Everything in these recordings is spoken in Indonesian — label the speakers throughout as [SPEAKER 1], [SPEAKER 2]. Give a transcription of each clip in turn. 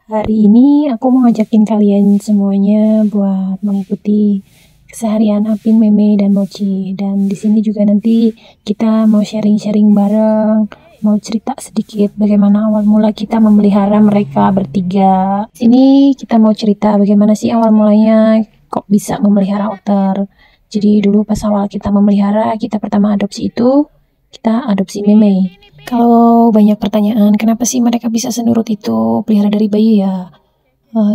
[SPEAKER 1] Hari ini aku mau ngajakin kalian semuanya buat mengikuti keseharian Apin, Meme, dan Mochi. Dan di sini juga nanti kita mau sharing-sharing bareng, mau cerita sedikit bagaimana awal mula kita memelihara mereka bertiga. Sini kita mau cerita bagaimana sih awal mulanya kok bisa memelihara otter. Jadi dulu pas awal kita memelihara, kita pertama adopsi itu, kita adopsi Meme. Kalau banyak pertanyaan, kenapa sih mereka bisa senurut itu pelihara dari bayi ya?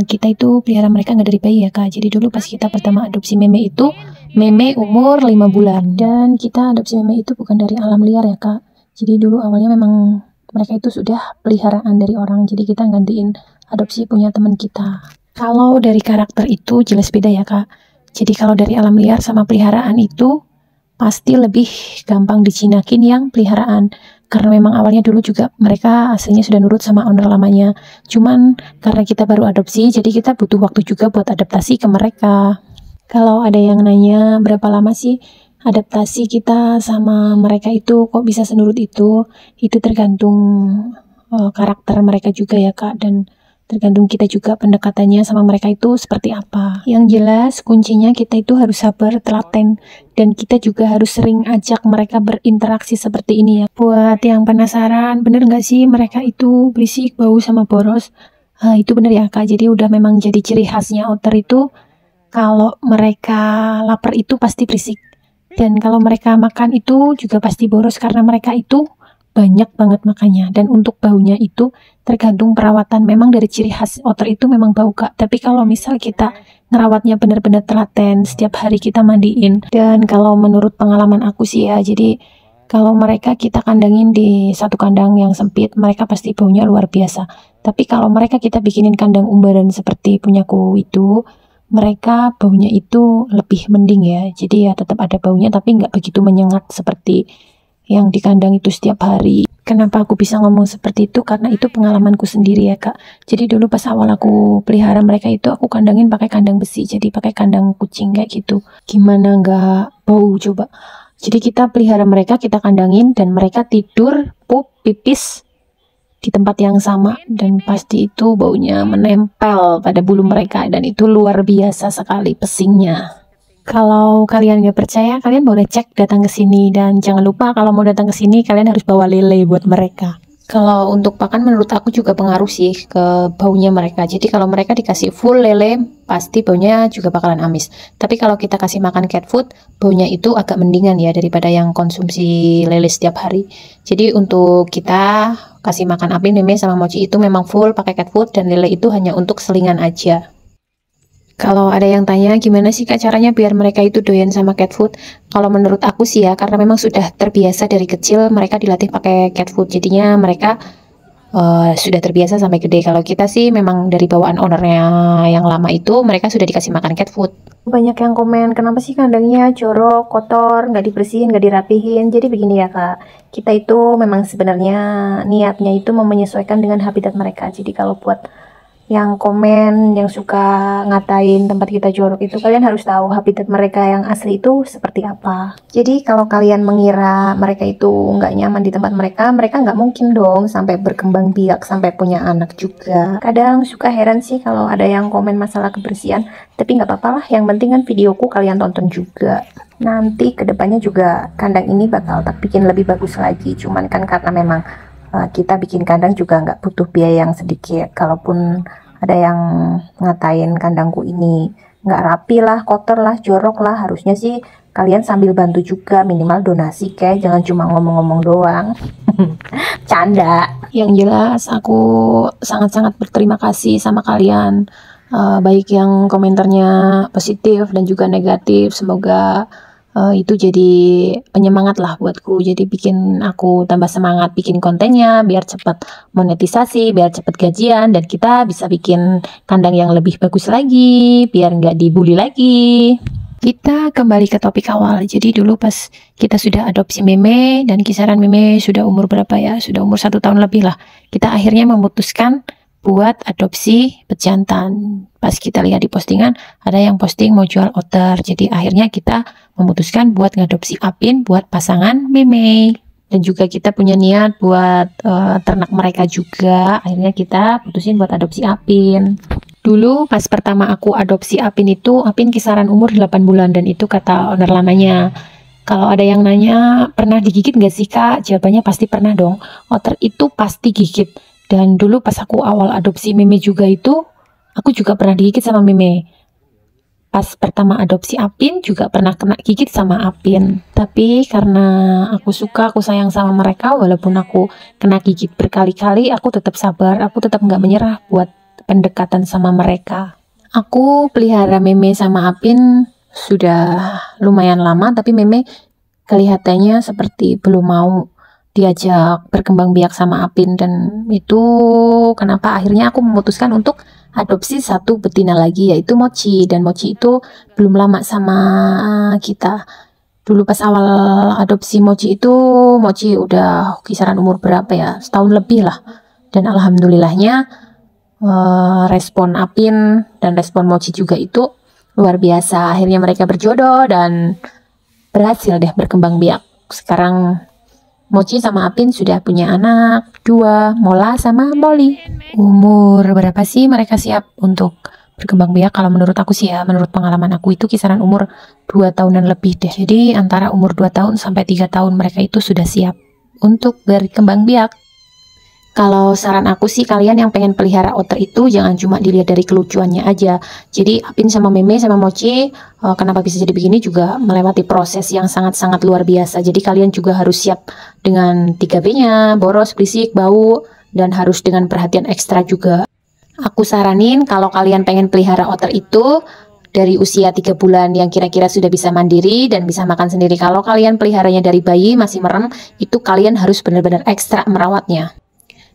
[SPEAKER 1] Kita itu pelihara mereka nggak dari bayi ya kak. Jadi dulu pas kita pertama adopsi Meme itu, Meme umur 5 bulan. Dan kita adopsi Meme itu bukan dari alam liar ya kak. Jadi dulu awalnya memang mereka itu sudah peliharaan dari orang. Jadi kita gantiin adopsi punya teman kita. Kalau dari karakter itu jelas beda ya kak. Jadi kalau dari alam liar sama peliharaan itu pasti lebih gampang dicinakin yang peliharaan. Karena memang awalnya dulu juga mereka aslinya sudah nurut sama owner lamanya. Cuman karena kita baru adopsi, jadi kita butuh waktu juga buat adaptasi ke mereka. Kalau ada yang nanya berapa lama sih adaptasi kita sama mereka itu kok bisa senurut itu tergantung karakter mereka juga ya kak, dan tergantung kita juga pendekatannya sama mereka itu seperti apa. Yang jelas kuncinya kita itu harus sabar, telaten, dan kita juga harus sering ajak mereka berinteraksi seperti ini ya. Buat yang penasaran, bener nggak sih mereka itu berisik, bau, sama boros? Itu bener ya kak, jadi udah memang jadi ciri khasnya otter itu kalau mereka lapar itu pasti berisik. Dan kalau mereka makan itu juga pasti boros karena mereka itu banyak banget makannya. Dan untuk baunya itu tergantung perawatan. Memang dari ciri khas otter itu memang bau kak. Tapi kalau misal kita ngerawatnya benar-benar telaten, setiap hari kita mandiin. Dan kalau menurut pengalaman aku sih ya, jadi kalau mereka kita kandangin di satu kandang yang sempit, mereka pasti baunya luar biasa. Tapi kalau mereka kita bikinin kandang umbaran seperti punyaku itu, mereka baunya itu lebih mending ya. Jadi ya tetap ada baunya tapi nggak begitu menyengat seperti yang di kandang itu setiap hari. Kenapa aku bisa ngomong seperti itu? Karena itu pengalamanku sendiri ya kak. Jadi dulu pas awal aku pelihara mereka itu aku kandangin pakai kandang besi. Jadi pakai kandang kucing kayak gitu. Gimana nggak bau coba? Jadi kita pelihara mereka, kita kandangin, dan mereka tidur, pup, pipis di tempat yang sama, dan pasti itu baunya menempel pada bulu mereka, dan itu luar biasa sekali pesingnya. Kalau kalian nggak percaya, kalian boleh cek datang ke sini, dan jangan lupa kalau mau datang ke sini kalian harus bawa lele buat mereka. Kalau untuk pakan menurut aku juga pengaruh sih ke baunya mereka. Jadi kalau mereka dikasih full lele, pasti baunya juga bakalan amis. Tapi kalau kita kasih makan cat food, baunya itu agak mendingan ya daripada yang konsumsi lele setiap hari. Jadi untuk kita kasih makan Apin, Meme, sama Mochi itu memang full pakai cat food, dan lele itu hanya untuk selingan aja. Kalau ada yang tanya gimana sih kak caranya biar mereka itu doyan sama cat food? Kalau menurut aku sih ya, karena memang sudah terbiasa dari kecil mereka dilatih pakai cat food, jadinya mereka sudah terbiasa sampai gede. Kalau kita sih memang dari bawaan ownernya yang lama itu mereka sudah dikasih makan cat food. Banyak yang komen kenapa sih kandangnya jorok, kotor, nggak dibersihin, nggak dirapihin. Jadi begini ya kak, kita itu memang sebenarnya niatnya itu mau menyesuaikan dengan habitat mereka. Jadi kalau buat yang komen, yang suka ngatain tempat kita jorok itu, kalian harus tahu habitat mereka yang asli itu seperti apa. Jadi kalau kalian mengira mereka itu nggak nyaman di tempat mereka, mereka nggak mungkin dong sampai berkembang biak, sampai punya anak juga. Kadang suka heran sih kalau ada yang komen masalah kebersihan, tapi nggak apa-apa lah, yang penting kan videoku kalian tonton juga. Nanti kedepannya juga kandang ini bakal tak bikin lebih bagus lagi, cuman kan karena memang kita bikin kandang juga nggak butuh biaya yang sedikit. Kalaupun ada yang ngatain kandangku ini nggak rapi lah, kotor lah, jorok lah, harusnya sih kalian sambil bantu juga, minimal donasi kayak, jangan cuma ngomong-ngomong doang. Canda. Yang jelas aku sangat-sangat berterima kasih sama kalian, baik yang komentarnya positif dan juga negatif. Semoga itu jadi penyemangat lah buatku, jadi bikin aku tambah semangat bikin kontennya biar cepat monetisasi, biar cepat gajian, dan kita bisa bikin kandang yang lebih bagus lagi biar nggak dibully lagi. Kita kembali ke topik awal. Jadi dulu pas kita sudah adopsi Meme, dan kisaran Meme sudah umur berapa ya, sudah umur 1 tahun lebih lah, kita akhirnya memutuskan buat adopsi pejantan. Pas kita lihat di postingan ada yang posting mau jual otter, jadi akhirnya kita memutuskan buat ngadopsi Apin buat pasangan Meme. dan juga kita punya niat buat ternak mereka juga. Akhirnya kita putusin buat adopsi Apin. Dulu pas pertama aku adopsi Apin itu, Apin kisaran umur 8 bulan dan itu kata owner lamanya. Kalau ada yang nanya, pernah digigit nggak sih kak? Jawabannya pasti pernah dong. Otter itu pasti gigit. Dan dulu pas aku awal adopsi Meme juga itu, aku juga pernah digigit sama Meme. Pas pertama adopsi Apin juga pernah kena gigit sama Apin. Tapi karena aku suka, aku sayang sama mereka, walaupun aku kena gigit berkali-kali, aku tetap sabar, aku tetap nggak menyerah buat pendekatan sama mereka. Aku pelihara Meme sama Apin sudah lumayan lama, tapi Meme kelihatannya seperti belum mau diajak berkembang biak sama Apin, dan itu kenapa akhirnya aku memutuskan untuk adopsi satu betina lagi, yaitu Mochi. Dan Mochi itu belum lama sama kita. Dulu pas awal adopsi Mochi itu, Mochi udah kisaran umur berapa ya, setahun lebih lah. Dan alhamdulillahnya respon Apin dan respon Mochi juga itu luar biasa. Akhirnya mereka berjodoh dan berhasil deh berkembang biak. Sekarang Mochi sama Apin sudah punya anak 2, Mola sama Molly. Umur berapa sih mereka siap untuk berkembang biak? Kalau menurut aku sih ya, menurut pengalaman aku itu kisaran umur 2 tahunan lebih deh. Jadi antara umur 2 tahun sampai 3 tahun mereka itu sudah siap untuk berkembang biak. Kalau saran aku sih, kalian yang pengen pelihara otter itu jangan cuma dilihat dari kelucuannya aja. Jadi Apin sama Meme sama Mochi kenapa bisa jadi begini juga melewati proses yang sangat-sangat luar biasa. Jadi kalian juga harus siap dengan 3B-nya, boros, berisik, bau, dan harus dengan perhatian ekstra juga. Aku saranin kalau kalian pengen pelihara otter itu dari usia 3 bulan yang kira-kira sudah bisa mandiri dan bisa makan sendiri. Kalau kalian peliharanya dari bayi masih merem, itu kalian harus benar-benar ekstra merawatnya.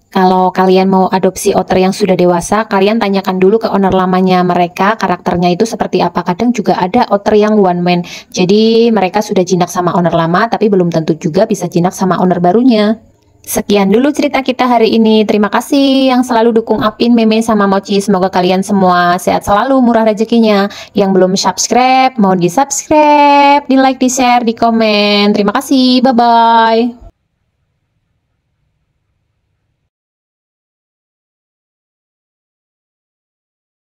[SPEAKER 1] Kalau kalian mau adopsi otter yang sudah dewasa, kalian tanyakan dulu ke owner lamanya mereka, karakternya itu seperti apa. Kadang juga ada otter yang one man, jadi mereka sudah jinak sama owner lama, tapi belum tentu juga bisa jinak sama owner barunya. Sekian dulu cerita kita hari ini. Terima kasih yang selalu dukung Apin, Meme, sama Mochi. Semoga kalian semua sehat selalu, murah rezekinya. Yang belum subscribe, mau di subscribe, di like, di share, di komen. Terima kasih, bye-bye.